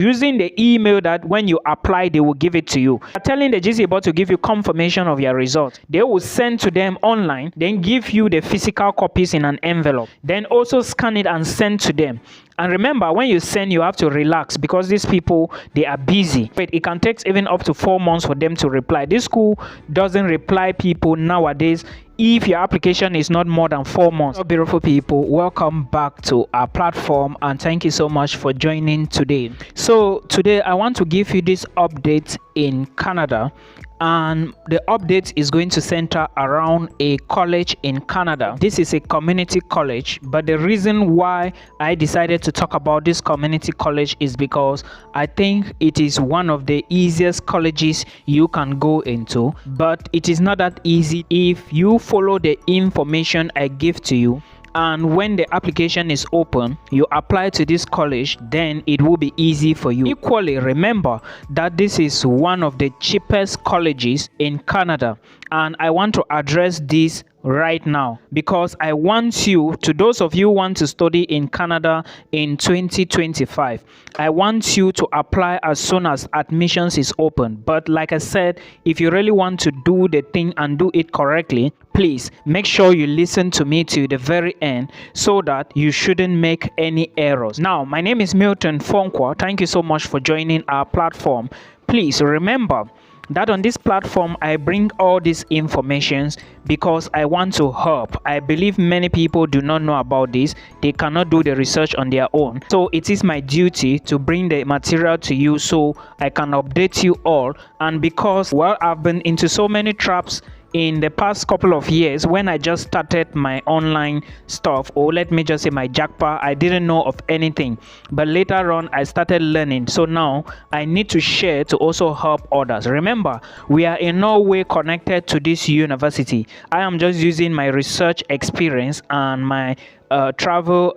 using the email that when you apply, they will give it to you. Telling the GC board to give you confirmation of your results. They will send to them online, then give you the physical copies in an envelope, then also scan it and send to them. And remember, when you send, you have to relax because these people, they are busy. But it can take even up to 4 months for them to reply. This school doesn't reply people nowadays if your application is not more than 4 months. So beautiful people, welcome back to our platform and thank you so much for joining today. So today I want to give you this update in Canada, and the update is going to center around a college in Canada. This is a community college, but the reason why I decided to talk about this community college is because I think it is one of the easiest colleges you can go into, but it is not that easy if you follow the information I give to you. And when the application is open, you apply to this college, then it will be easy for you. Equally, remember that this is one of the cheapest colleges in Canada, and I want to address this right now because I want you to, those of you who want to study in Canada in 2025, I want you to apply as soon as admissions is open. But like I said, if you really want to do the thing and do it correctly, please make sure you listen to me to the very end so that you shouldn't make any errors. Now, my name is Milton Fonkwa. Thank you so much for joining our platform. Please remember that on this platform I bring all these informations because I want to help. I believe many people do not know about this. They cannot do the research on their own. So it is my duty to bring the material to you so I can update you all. And because, well, I've been into so many traps in the past couple of years. When I just started my online stuff, or let me just say my jackpot, I didn't know of anything, but later on I started learning. So now I need to share to also help others. Remember, we are in no way connected to this university. I am just using my research experience and my travel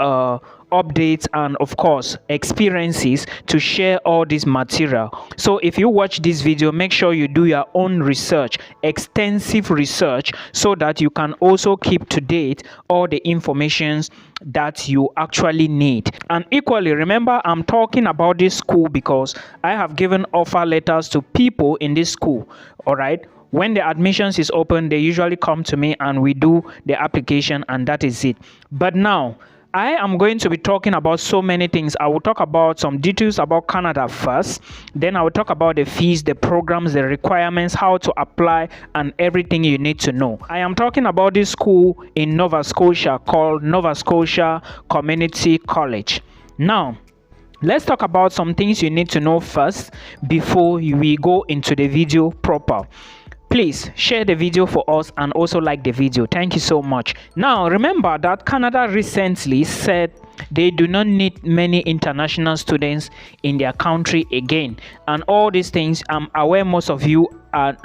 updates and of course experiences to share all this material. So if you watch this video, make sure you do your own research, extensive research, so that you can also keep to date all the informations that you actually need. And equally, remember, I'm talking about this school because I have given offer letters to people in this school. All right, when the admissions is open, they usually come to me and we do the application, and that is it. But now I am going to be talking about so many things. I will talk about some details about Canada first, then I will talk about the fees, the programs, the requirements, how to apply, and everything you need to know. I am talking about this school in Nova Scotia called Nova Scotia Community College. Now, let's talk about some things you need to know first before we go into the video proper. Please share the video for us and also like the video. Thank you so much. Now, remember that Canada recently said they do not need many international students in their country again. And all these things, I'm aware most of you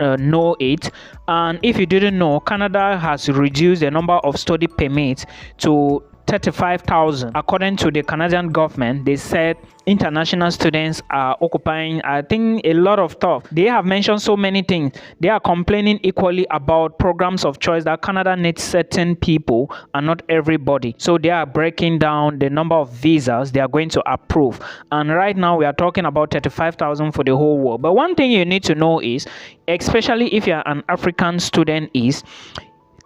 know it. And if you didn't know, Canada has reduced the number of study permits to 35,000. According to the Canadian government, they said international students are occupying, I think, a lot of stuff. They have mentioned so many things. They are complaining equally about programs of choice, that Canada needs certain people and not everybody. So they are breaking down the number of visas they are going to approve. And right now we are talking about 35,000 for the whole world. But one thing you need to know is, especially if you're an African student, is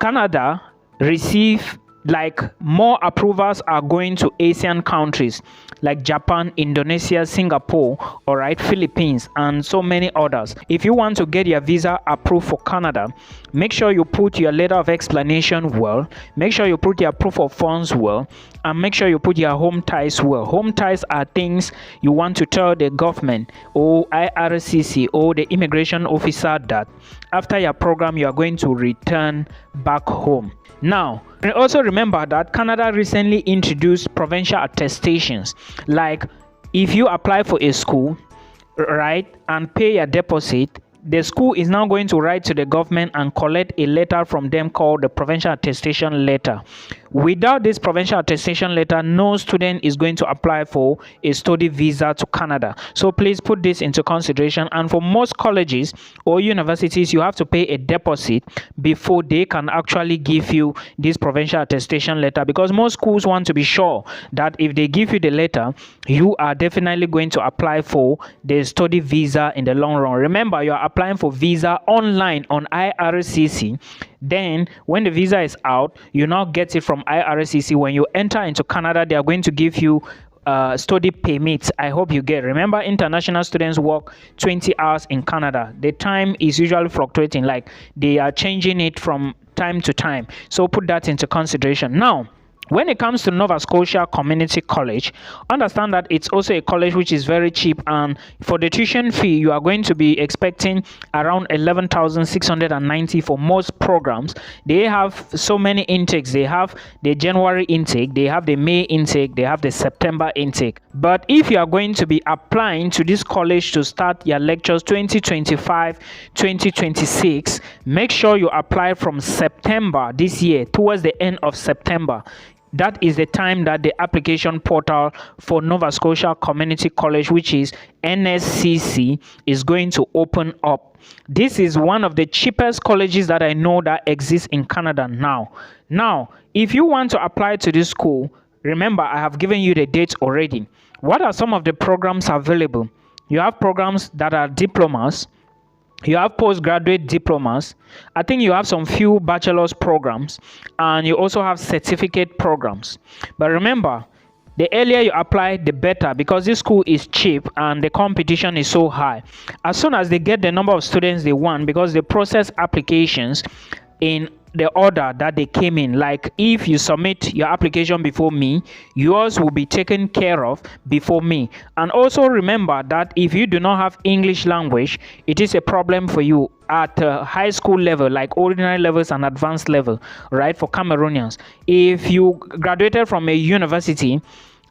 Canada receive like more approvals are going to Asian countries like Japan, Indonesia, Singapore, all right, Philippines, and so many others. If you want to get your visa approved for Canada, make sure you put your letter of explanation well, make sure you put your proof of funds well, and make sure you put your home ties well. Home ties are things you want to tell the government or IRCC or the immigration officer that after your program you are going to return back home. Now, also remember that Canada recently introduced provincial attestations. Like if you apply for a school, right, and pay your deposit, the school is now going to write to the government and collect a letter from them called the Provincial Attestation Letter. Without this Provincial Attestation Letter, no student is going to apply for a study visa to Canada. So please put this into consideration. And for most colleges or universities, you have to pay a deposit before they can actually give you this Provincial Attestation Letter, because most schools want to be sure that if they give you the letter, you are definitely going to apply for the study visa in the long run. Remember, you are applying for visa online on IRCC. Then when the visa is out, you now get it from IRCC. When you enter into Canada, they are going to give you study permits. I hope you get. Remember, international students work 20 hours in Canada. The time is usually fluctuating, like they are changing it from time to time. So put that into consideration. Now, when it comes to Nova Scotia Community College, understand that it's also a college which is very cheap, and for the tuition fee, you are going to be expecting around 11,690 for most programs. They have so many intakes. They have the January intake, they have the May intake, they have the September intake. But if you are going to be applying to this college to start your lectures 2025-2026, make sure you apply from September this year, towards the end of September. That is the time that the application portal for Nova Scotia Community College, which is NSCC, is going to open up. This is one of the cheapest colleges that I know that exists in Canada now. Now, if you want to apply to this school, remember, I have given you the dates already. What are some of the programs available? You have programs that are diplomas. You have postgraduate diplomas. I think you have some few bachelor's programs, and you also have certificate programs. But remember, the earlier you apply, the better, because this school is cheap and the competition is so high. As soon as they get the number of students they want, because they process applications in the order that they came in. Like if you submit your application before me, yours will be taken care of before me. And also remember that if you do not have English language, it is a problem for you at high school level, like ordinary levels and advanced level, right? For Cameroonians, if you graduated from a university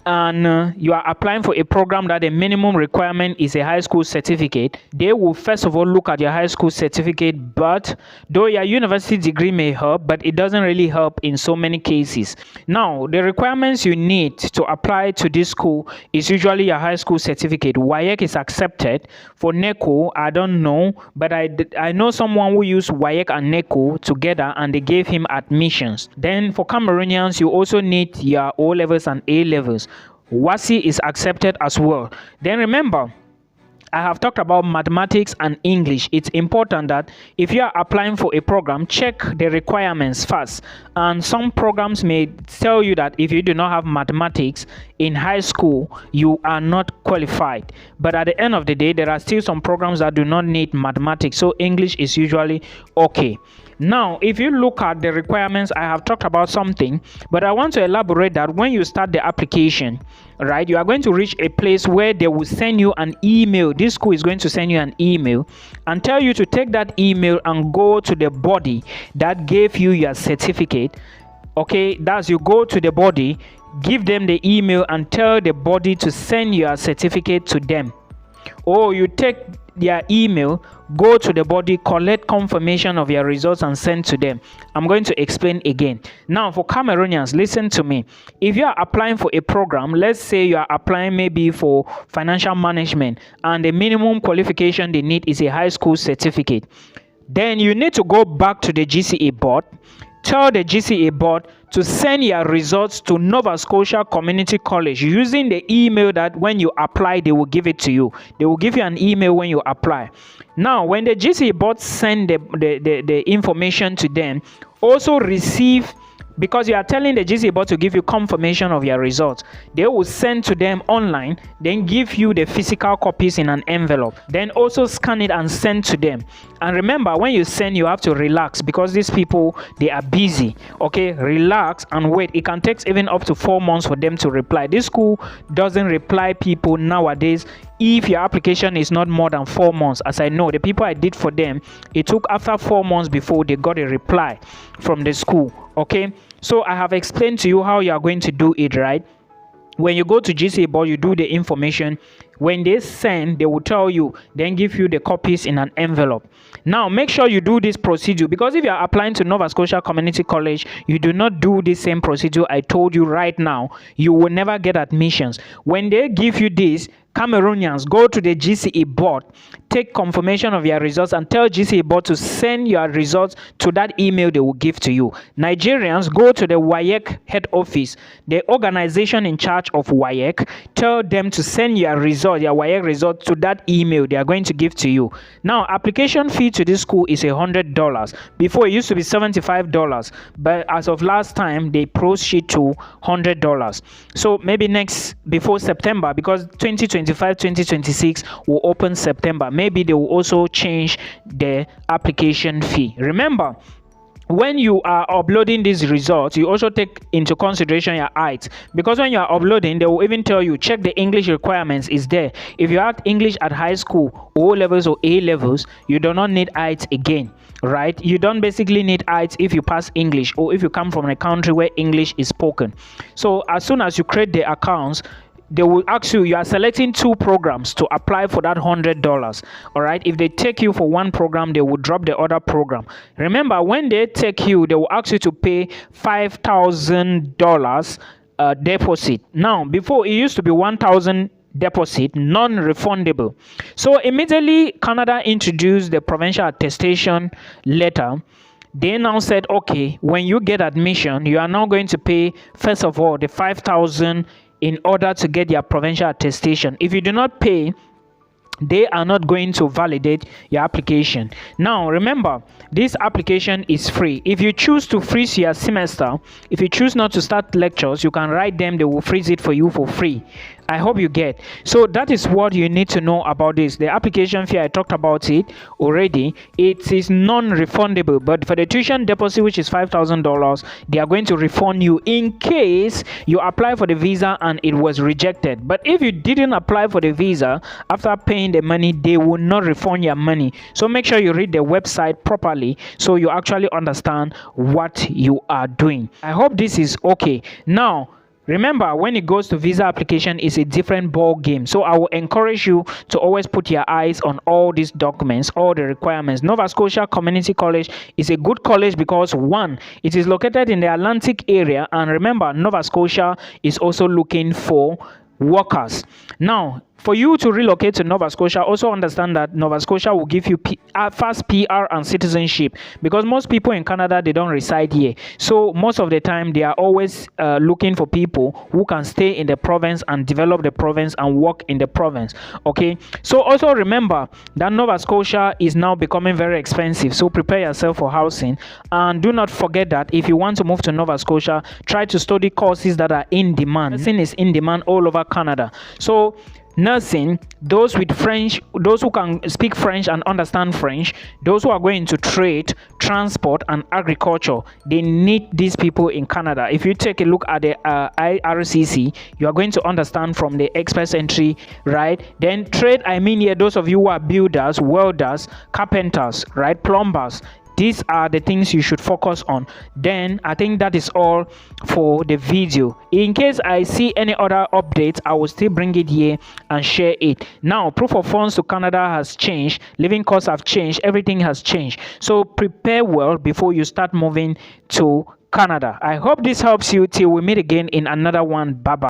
and you are applying for a program that the minimum requirement is a high school certificate, they will first of all look at your high school certificate. But though your university degree may help, but it doesn't really help in so many cases. Now, the requirements you need to apply to this school is usually your high school certificate. WAEC is accepted. For NECO, I don't know, but I know someone who used WAEC and NECO together and they gave him admissions. Then for Cameroonians, you also need your O levels and A levels. WASI is accepted as well. Then remember, I have talked about mathematics and English. It's important that if you are applying for a program, check the requirements first. And some programs may tell you that if you do not have mathematics in high school, you are not qualified. But at the end of the day, there are still some programs that do not need mathematics. So English is usually okay. Now, if you look at the requirements, I have talked about something, but I want to elaborate that when you start the application, right, you are going to reach a place where they will send you an email. This school is going to send you an email and tell you to take that email and go to the body that gave you your certificate. Okay, that's, you go to the body, give them the email and tell the body to send your certificate to them. Or you take their email, go to the body, collect confirmation of your results and send to them. I'm going to explain again. Now, for Cameroonians, listen to me. If you are applying for a program, let's say you are applying maybe for financial management, and the minimum qualification they need is a high school certificate, then you need to go back to the GCA board, tell the GCA board to send your results to Nova Scotia Community College using the email that when you apply, they will give it to you. They will give you an email when you apply. Now, when the GCA board send the information to them, also receive, because you are telling the GCA board to give you confirmation of your results, they will send to them online, then give you the physical copies in an envelope, then also scan it and send to them. And remember, when you send, you have to relax, because these people, they are busy. Okay, relax and wait. It can take even up to 4 months for them to reply. This school doesn't reply people nowadays if your application is not more than 4 months. As I know, the people I did for them, it took after 4 months before they got a reply from the school. Okay, so I have explained to you how you are going to do it, right? When you go to GCA board, you do the information. When they send, they will tell you, then give you the copies in an envelope. Now make sure you do this procedure, because if you are applying to Nova Scotia Community College, you do not do the same procedure I told you right now, you will never get admissions. When they give you this, Cameroonians, go to the GCE board, take confirmation of your results, and tell GCE board to send your results to that email they will give to you. Nigerians, go to the WAEC head office, the organization in charge of WAEC, tell them to send your WAEC result to that email they are going to give to you. Now, application fee to this school is $100. Before, it used to be $75, but as of last time, they proceed to $100. So maybe before September, because 2025-2026 will open September, maybe they will also change the application fee. Remember, when you are uploading these results, you also take into consideration your height, because when you are uploading, they will even tell you, check the English requirements is there. If you had English at high school, O levels or A levels, you do not need height again, right? You don't basically need height if you pass English, or if you come from a country where English is spoken. So as soon as you create the accounts, they will ask you, you are selecting 2 programs to apply for that $100. All right, if they take you for one program, they will drop the other program. Remember, when they take you, they will ask you to pay $5,000 deposit. Now, before, it used to be $1,000 deposit, non-refundable. So immediately Canada introduced the provincial attestation letter. They now said, okay, when you get admission, you are now going to pay, first of all, the $5,000 in order to get your provincial attestation. If you do not pay, they are not going to validate your application. Now remember, this application is free. If you choose to freeze your semester, if you choose not to start lectures, you can write them, they will freeze it for you for free. I hope you get. So that is what you need to know about this. The application fee, I talked about it already. It is non-refundable, but for the tuition deposit, which is $5,000, they are going to refund you in case you apply for the visa and it was rejected. But if you didn't apply for the visa after paying the money, they will not refund your money. So make sure you read the website properly so you actually understand what you are doing. I hope this is okay. Now, remember, when it goes to visa application, it's a different ball game. So I will encourage you to always put your eyes on all these documents, all the requirements. Nova Scotia Community College is a good college because, one, it is located in the Atlantic area, and remember, Nova Scotia is also looking for workers. Now, for you to relocate to Nova Scotia, also understand that Nova Scotia will give you fast PR and citizenship, because most people in Canada, they don't reside here. So most of the time, they are always looking for people who can stay in the province and develop the province and work in the province. Okay. So also remember that Nova Scotia is now becoming very expensive. So prepare yourself for housing, and do not forget that if you want to move to Nova Scotia, try to study courses that are in demand. Nursing is in demand all over Canada. So nursing, those with French, those who can speak French and understand French, those who are going to trade, transport, and agriculture, they need these people in Canada. If you take a look at the IRCC, you are going to understand from the express entry, right? Then trade, I mean here, those of you who are builders, welders, carpenters, right, plumbers. These are the things you should focus on. Then I think that is all for the video. In case I see any other updates, I will still bring it here and share it. Now, proof of funds to Canada has changed, living costs have changed, everything has changed. So prepare well before you start moving to Canada. I hope this helps you. Till we meet again in another one. Bye bye.